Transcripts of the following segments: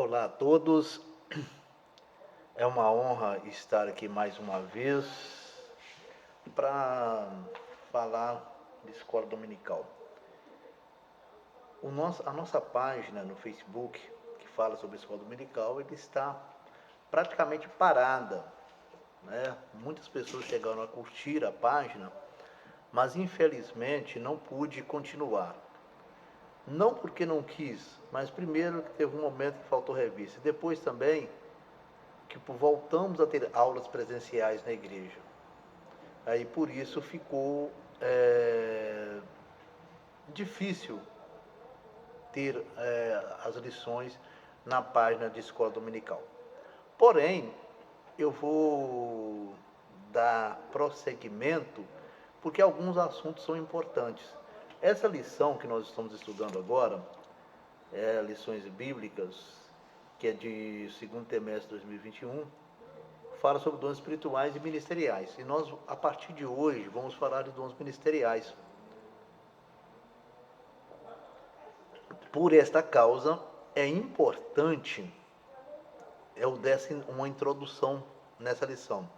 Olá a todos, é uma honra estar aqui mais uma vez para falar de escola dominical. A nossa página no Facebook, que fala sobre escola dominical, ele está praticamente parada, né? Muitas pessoas chegaram a curtir a página, mas infelizmente não pude continuar. Não porque não quis, mas primeiro que teve um momento que faltou revista. Depois também que voltamos a ter aulas presenciais na igreja. Aí por isso ficou difícil ter as lições na página de escola dominical. Porém, eu vou dar prosseguimento porque alguns assuntos são importantes. Essa lição que nós estamos estudando agora, lições bíblicas, que é de segundo trimestre de 2021, fala sobre dons espirituais e ministeriais. E nós, a partir de hoje, vamos falar de dons ministeriais. Por esta causa, é importante eu desse uma introdução nessa lição.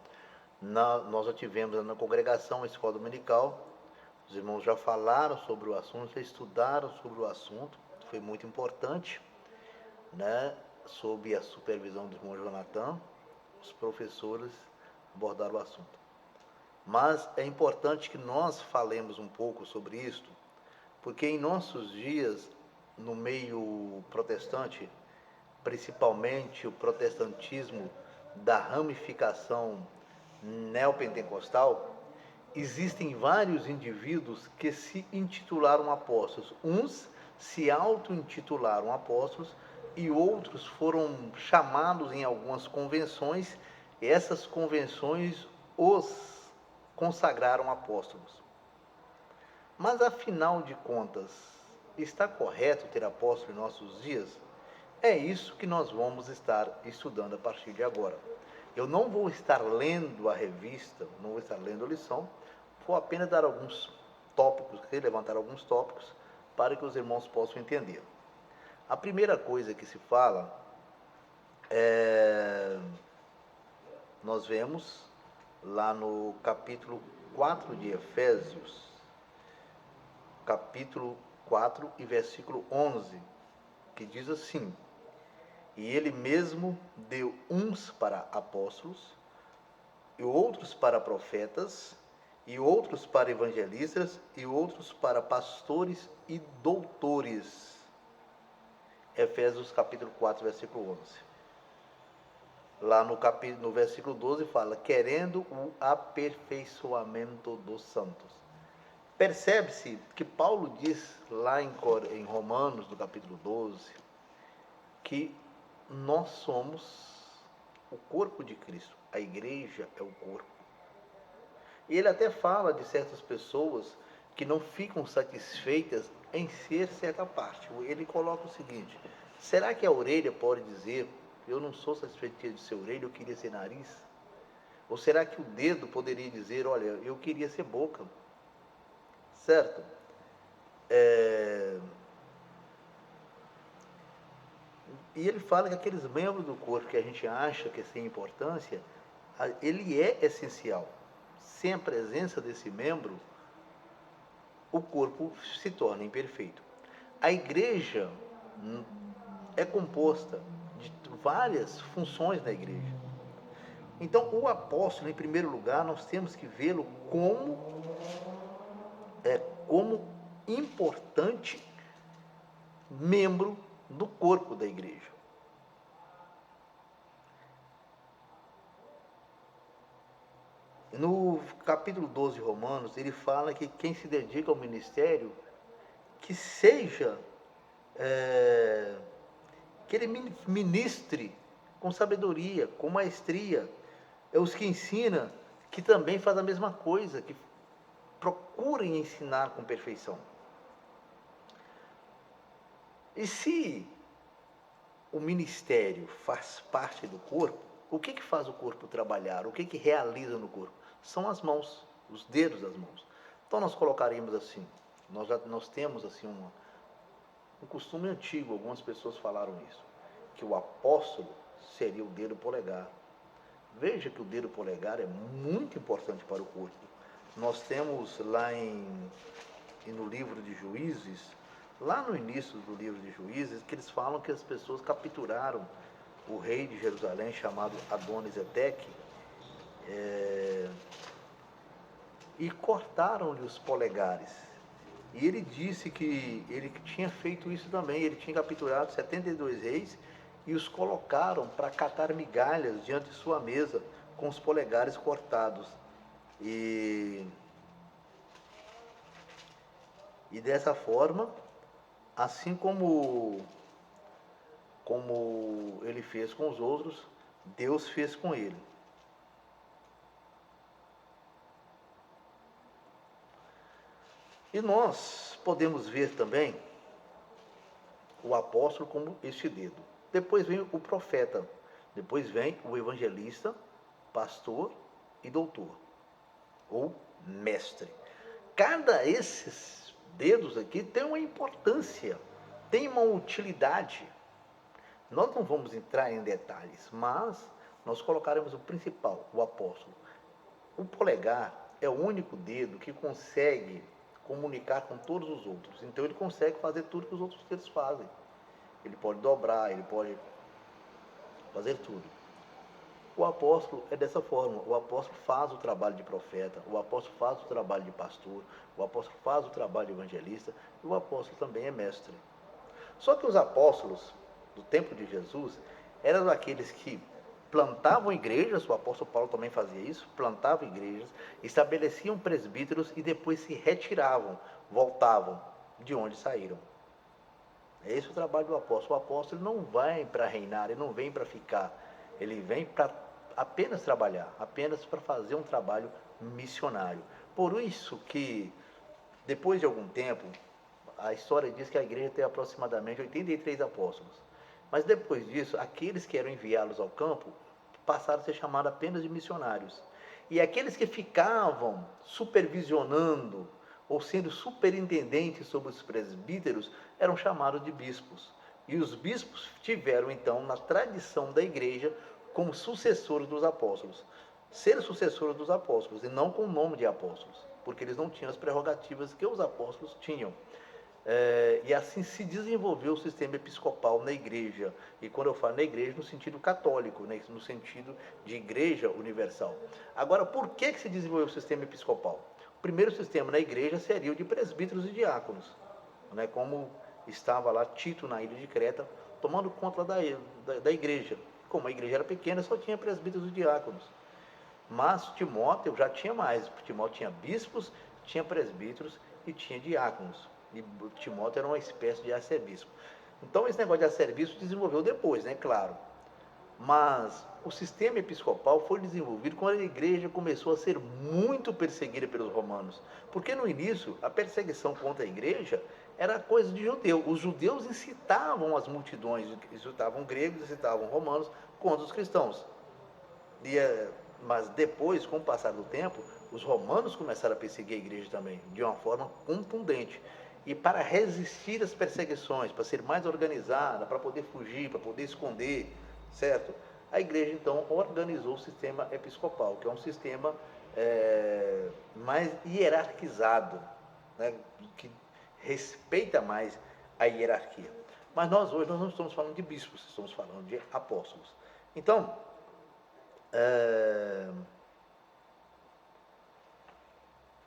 Nós já tivemos na congregação a escola dominical, os irmãos já falaram sobre o assunto, já estudaram sobre o assunto, foi muito importante, né? Sob a supervisão do irmão Jonathan, os professores abordaram o assunto. Mas é importante que nós falemos um pouco sobre isto, porque em nossos dias, no meio protestante, principalmente o protestantismo da ramificação neopentecostal, existem vários indivíduos que se intitularam apóstolos. Uns se auto-intitularam apóstolos e outros foram chamados em algumas convenções, e essas convenções os consagraram apóstolos. Mas afinal de contas, está correto ter apóstolo em nossos dias? É isso que nós vamos estar estudando a partir de agora. Eu não vou estar lendo a revista, não vou estar lendo a lição, vou apenas dar alguns tópicos, levantar alguns tópicos para que os irmãos possam entender. A primeira coisa que se fala nós vemos lá no capítulo 4 de Efésios, capítulo 4 e versículo 11, que diz assim: e ele mesmo deu uns para apóstolos, e outros para profetas, e outros para evangelistas, e outros para pastores e doutores. Efésios capítulo 4, versículo 11. Lá no versículo 12 fala, querendo o aperfeiçoamento dos santos. Percebe-se que Paulo diz lá em Romanos, no capítulo 12, que nós somos o corpo de Cristo, a igreja é o corpo. E ele até fala de certas pessoas que não ficam satisfeitas em ser certa parte. Ele coloca o seguinte, será que a orelha pode dizer, eu não sou satisfeito de ser orelha, eu queria ser nariz? Ou será que o dedo poderia dizer, olha, eu queria ser boca? Certo? E ele fala que aqueles membros do corpo que a gente acha que é sem importância, ele é essencial. Sem a presença desse membro, o corpo se torna imperfeito. A igreja é composta de várias funções na igreja. Então, o apóstolo, em primeiro lugar, nós temos que vê-lo como importante membro do corpo da igreja. No capítulo 12 de Romanos, ele fala que quem se dedica ao ministério, que seja, que ele ministre com sabedoria, com maestria. É os que ensinam, que também faz a mesma coisa, que procurem ensinar com perfeição. E se o ministério faz parte do corpo, o que faz o corpo trabalhar? O que realiza no corpo? São as mãos, os dedos das mãos. Então nós colocaríamos assim, nós temos assim um costume antigo, algumas pessoas falaram isso, que o apóstolo seria o dedo polegar. Veja que o dedo polegar é muito importante para o corpo. Nós temos lá no livro de Juízes, lá no início do livro de Juízes, que eles falam que as pessoas capturaram o rei de Jerusalém, chamado Adonisedeque, e cortaram-lhe os polegares. E ele disse que ele tinha feito isso também, ele tinha capturado 72 reis e os colocaram para catar migalhas diante de sua mesa, com os polegares cortados. E dessa forma, assim como ele fez com os outros, Deus fez com ele. E nós podemos ver também o apóstolo como este dedo. Depois vem o profeta, depois vem o evangelista, pastor e doutor, ou mestre. Cada esses dedos aqui tem uma importância, tem uma utilidade. Nós não vamos entrar em detalhes, mas nós colocaremos o principal, o apóstolo. O polegar é o único dedo que consegue comunicar com todos os outros. Então ele consegue fazer tudo que os outros dedos fazem. Ele pode dobrar, ele pode fazer tudo. O apóstolo é dessa forma. O apóstolo faz o trabalho de profeta, o apóstolo faz o trabalho de pastor, o apóstolo faz o trabalho de evangelista, e o apóstolo também é mestre. Só que os apóstolos do tempo de Jesus eram aqueles que plantavam igrejas, o apóstolo Paulo também fazia isso, plantava igrejas, estabeleciam presbíteros e depois se retiravam, voltavam de onde saíram. É esse o trabalho do apóstolo. O apóstolo não vai para reinar, ele não vem para ficar, ele vem para apenas trabalhar, apenas para fazer um trabalho missionário. Por isso que, depois de algum tempo, a história diz que a igreja tem aproximadamente 83 apóstolos. Mas depois disso, aqueles que eram enviados ao campo passaram a ser chamados apenas de missionários. E aqueles que ficavam supervisionando ou sendo superintendentes sobre os presbíteros eram chamados de bispos. E os bispos tiveram então, na tradição da igreja, como sucessores dos apóstolos. Ser sucessores dos apóstolos e não com o nome de apóstolos, porque eles não tinham as prerrogativas que os apóstolos tinham. E assim se desenvolveu o sistema episcopal na igreja. E quando eu falo na igreja, no sentido católico, né? No sentido de igreja universal. Agora, por que se desenvolveu o sistema episcopal? O primeiro sistema na igreja seria o de presbíteros e diáconos, né? Como estava lá Tito na ilha de Creta, tomando conta da igreja. Como a igreja era pequena, só tinha presbíteros e diáconos. Mas Timóteo já tinha mais. Timóteo tinha bispos, tinha presbíteros e tinha diáconos. E Timóteo era uma espécie de arcebispo. Então esse negócio de arcebispo desenvolveu depois, né? Claro. Mas o sistema episcopal foi desenvolvido quando a igreja começou a ser muito perseguida pelos romanos. Porque no início, a perseguição contra a igreja era coisa de judeu. Os judeus incitavam as multidões, incitavam gregos, incitavam romanos contra os cristãos. Mas depois, com o passar do tempo, os romanos começaram a perseguir a igreja também, de uma forma contundente. E para resistir às perseguições, para ser mais organizada, para poder fugir, para poder esconder, certo? A igreja então organizou o sistema episcopal, que é um sistema mais hierarquizado, né? Que respeita mais a hierarquia. Mas nós hoje não estamos falando de bispos, estamos falando de apóstolos. Então,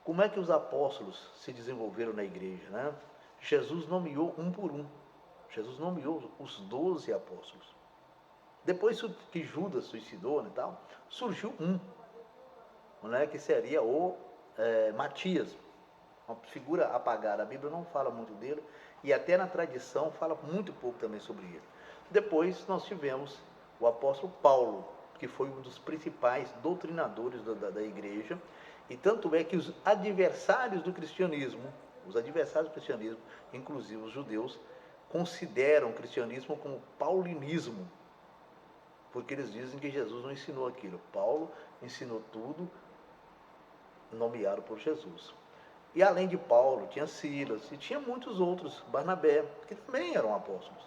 como é que os apóstolos se desenvolveram na igreja, né? Jesus nomeou um por um. Jesus nomeou os 12 apóstolos. Depois que Judas suicidou, né, tal, surgiu um, né, que seria o Matias, uma figura apagada. A Bíblia não fala muito dele e até na tradição fala muito pouco também sobre ele. Depois nós tivemos o apóstolo Paulo, que foi um dos principais doutrinadores da igreja, e tanto é que os adversários do cristianismo, inclusive os judeus, consideram o cristianismo como paulinismo, porque eles dizem que Jesus não ensinou aquilo. Paulo ensinou tudo nomeado por Jesus. E além de Paulo, tinha Silas, e tinha muitos outros, Barnabé, que também eram apóstolos.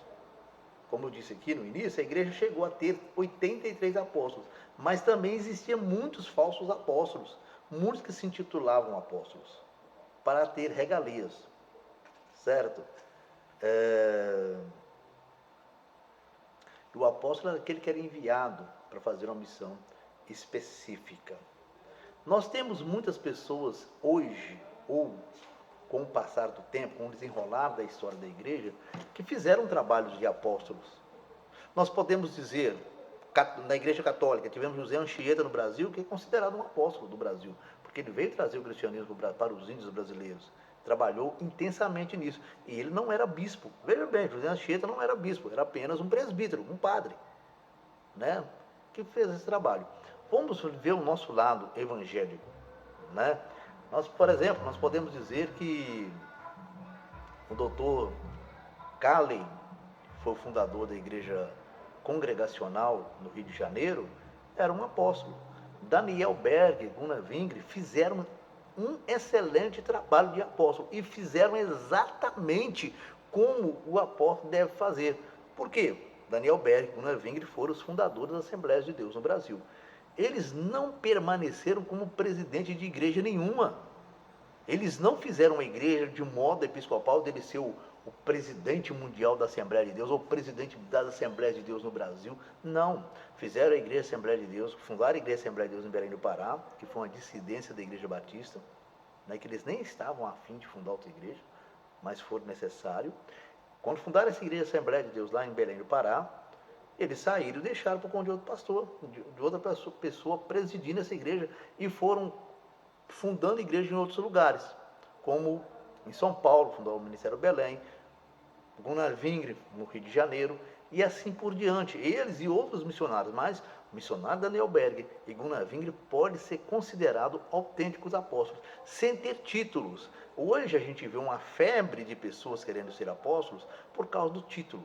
como eu disse aqui no início, a igreja chegou a ter 83 apóstolos, mas também existiam muitos falsos apóstolos, muitos que se intitulavam apóstolos, para ter regalias, certo? O apóstolo era aquele que era enviado para fazer uma missão específica. Nós temos muitas pessoas hoje, ou com o passar do tempo, com o desenrolar da história da igreja, que fizeram trabalhos de apóstolos. Nós podemos dizer, na igreja católica, tivemos José Anchieta no Brasil, que é considerado um apóstolo do Brasil, porque ele veio trazer o cristianismo para os índios brasileiros. Trabalhou intensamente nisso. E ele não era bispo. Veja bem, José Anchieta não era bispo, era apenas um presbítero, um padre, né, que fez esse trabalho. Vamos ver o nosso lado evangélico, né? Nós, por exemplo, nós podemos dizer que o doutor Calley, que foi o fundador da igreja congregacional no Rio de Janeiro, era um apóstolo. Daniel Berg, Gunnar Wingre fizeram um excelente trabalho de apóstolo e fizeram exatamente como o apóstolo deve fazer. Por quê? Daniel Berg e Gunnar Wingre foram os fundadores das Assembleias de Deus no Brasil. Eles não permaneceram como presidente de igreja nenhuma. Eles não fizeram uma igreja de modo episcopal dele ser o presidente mundial da Assembleia de Deus, ou o presidente das Assembleias de Deus no Brasil. Não. Fizeram a Igreja Assembleia de Deus, fundaram a Igreja Assembleia de Deus em Belém do Pará, que foi uma dissidência da Igreja Batista, né, que eles nem estavam a fim de fundar outra igreja, mas foi necessário. Quando fundaram essa Igreja Assembleia de Deus lá em Belém do Pará, eles saíram e deixaram por conta de outro pastor, de outra pessoa presidindo essa igreja, e foram fundando igrejas em outros lugares, como em São Paulo, fundou o Ministério Belém, Gunnar Wingre no Rio de Janeiro, e assim por diante. Eles e outros missionários, mas o missionário Daniel Berg e Gunnar Wingre podem ser considerados autênticos apóstolos, sem ter títulos. Hoje a gente vê uma febre de pessoas querendo ser apóstolos por causa do título,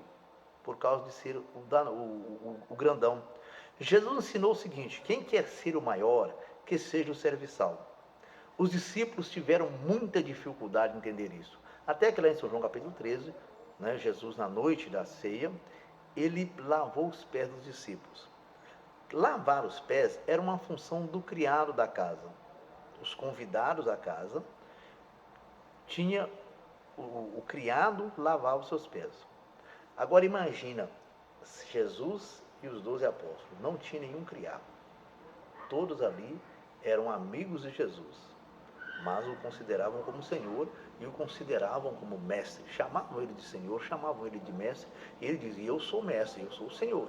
por causa de ser o grandão. Jesus ensinou o seguinte: quem quer ser o maior, que seja o serviçal. Os discípulos tiveram muita dificuldade em entender isso. Até que lá em São João capítulo 13, né, Jesus na noite da ceia, ele lavou os pés dos discípulos. Lavar os pés era uma função do criado da casa. Os convidados da casa, tinha o criado lavava os seus pés. Agora imagina, Jesus e os 12 apóstolos, não tinha nenhum criado. Todos ali eram amigos de Jesus, mas o consideravam como Senhor e o consideravam como mestre. Chamavam ele de Senhor, chamavam ele de mestre, e ele dizia: eu sou mestre, eu sou o Senhor.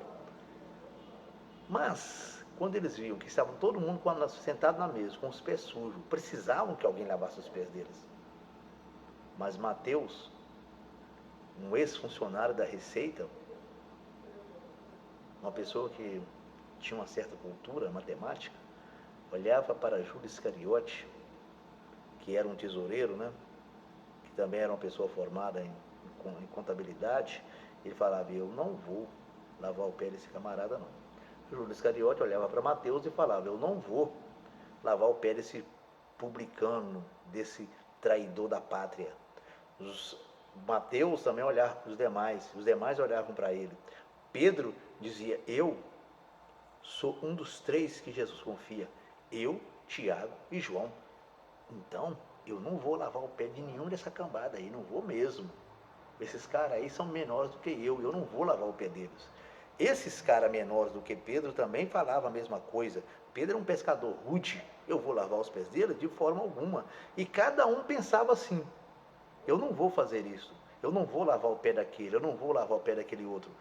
Mas, quando eles viam que estavam todo mundo sentado na mesa, com os pés sujos, precisavam que alguém lavasse os pés deles. Mas Mateus, um ex-funcionário da Receita, uma pessoa que tinha uma certa cultura matemática, olhava para Judas Iscariote, que era um tesoureiro, né, que também era uma pessoa formada em contabilidade, ele falava: eu não vou lavar o pé desse camarada não. Judas Iscariote olhava para Mateus e falava: eu não vou lavar o pé desse publicano, desse traidor da pátria. Mateus também olhava para os demais olhavam para ele. Pedro dizia: eu sou um dos 3 que Jesus confia, eu, Tiago e João. Então, eu não vou lavar o pé de nenhum dessa cambada aí, não vou mesmo. Esses caras aí são menores do que eu não vou lavar o pé deles. Esses caras menores do que Pedro também falavam a mesma coisa. Pedro é um pescador rude, eu vou lavar os pés dele? De forma alguma. E cada um pensava assim: eu não vou fazer isso, eu não vou lavar o pé daquele, eu não vou lavar o pé daquele outro,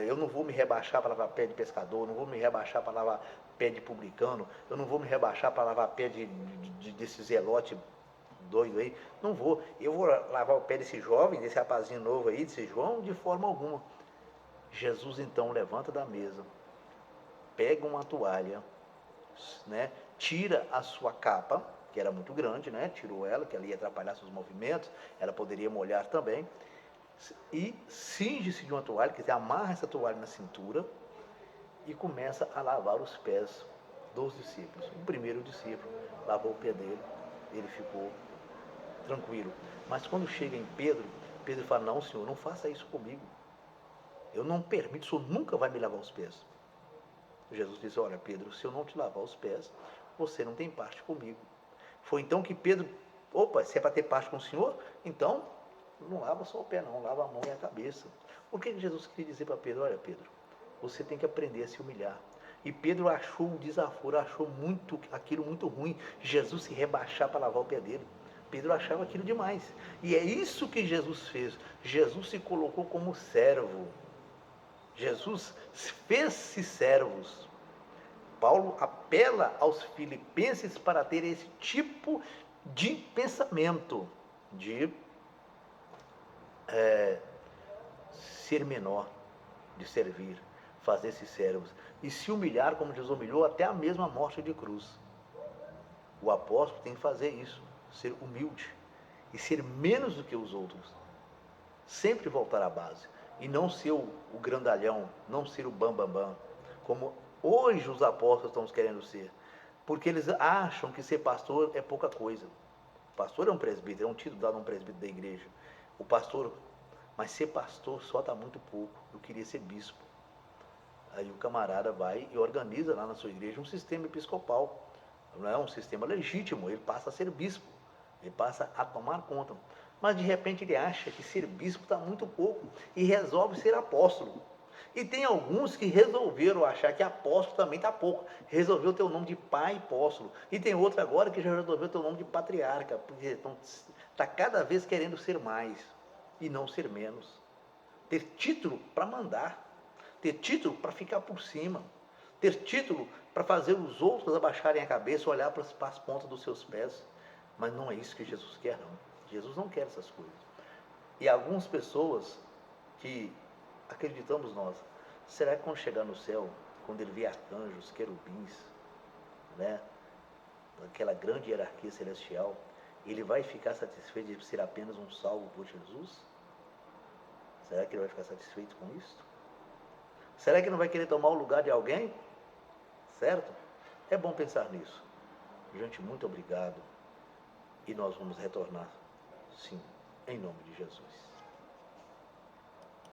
eu não vou me rebaixar para lavar pé de pescador, eu não vou me rebaixar para lavar pé de publicano, eu não vou me rebaixar para lavar pé desse zelote doido aí, não vou. Eu vou lavar o pé desse jovem, desse rapazinho novo aí, desse João, de forma alguma. Jesus então levanta da mesa, pega uma toalha, né, tira a sua capa, que era muito grande, né, tirou ela, que ela ia atrapalhar seus movimentos, ela poderia molhar também, e cinge-se de uma toalha, quer dizer, amarra essa toalha na cintura e começa a lavar os pés dos discípulos. O primeiro discípulo lavou o pé dele, ele ficou tranquilo. Mas quando chega em Pedro, Pedro fala: não, Senhor, não faça isso comigo. eu não permito, o senhor nunca vai me lavar os pés. Jesus disse, olha Pedro, se eu não te lavar os pés, você não tem parte comigo. Foi então que Pedro, opa, se é para ter parte com o Senhor, então não lava só o pé não, lava a mão e a cabeça. O que Jesus queria dizer para Pedro? Olha Pedro, você tem que aprender a se humilhar. E Pedro achou um desaforo, achou aquilo muito ruim, Jesus se rebaixar para lavar o pé dele. Pedro achava aquilo demais. E é isso que Jesus fez. Jesus se colocou como servo. Jesus fez-se servos. Paulo apela aos filipenses para ter esse tipo de pensamento, de ser menor, de servir, fazer-se servos e se humilhar como Jesus humilhou até a mesma morte de cruz. O apóstolo tem que fazer isso, ser humilde e ser menos do que os outros, sempre voltar à base e não ser o grandalhão, não ser o bambambam, como hoje os apóstolos estão querendo ser, porque eles acham que ser pastor é pouca coisa. O pastor é um presbítero, é um título dado a um presbítero da igreja. O pastor, mas ser pastor só está muito pouco. Eu queria ser bispo. Aí o camarada vai e organiza lá na sua igreja um sistema episcopal. Não é um sistema legítimo, ele passa a ser bispo. Ele passa a tomar conta. Mas de repente ele acha que ser bispo está muito pouco e resolve ser apóstolo. E tem alguns que resolveram achar que apóstolo também está pouco. Resolveu ter o nome de pai apóstolo. E tem outro agora que já resolveu ter o nome de patriarca, porque está cada vez querendo ser mais e não ser menos. Ter título para mandar, ter título para ficar por cima, ter título para fazer os outros abaixarem a cabeça, olhar para as pontas dos seus pés. Mas não é isso que Jesus quer, não. Jesus não quer essas coisas. E algumas pessoas que acreditamos nós, será que quando chegar no céu, quando ele vê arcanjos, querubins, né, aquela grande hierarquia celestial, ele vai ficar satisfeito de ser apenas um salvo por Jesus? Será que ele vai ficar satisfeito com isso? Será que não vai querer tomar o lugar de alguém? Certo? É bom pensar nisso. Gente, muito obrigado. E nós vamos retornar, sim, em nome de Jesus.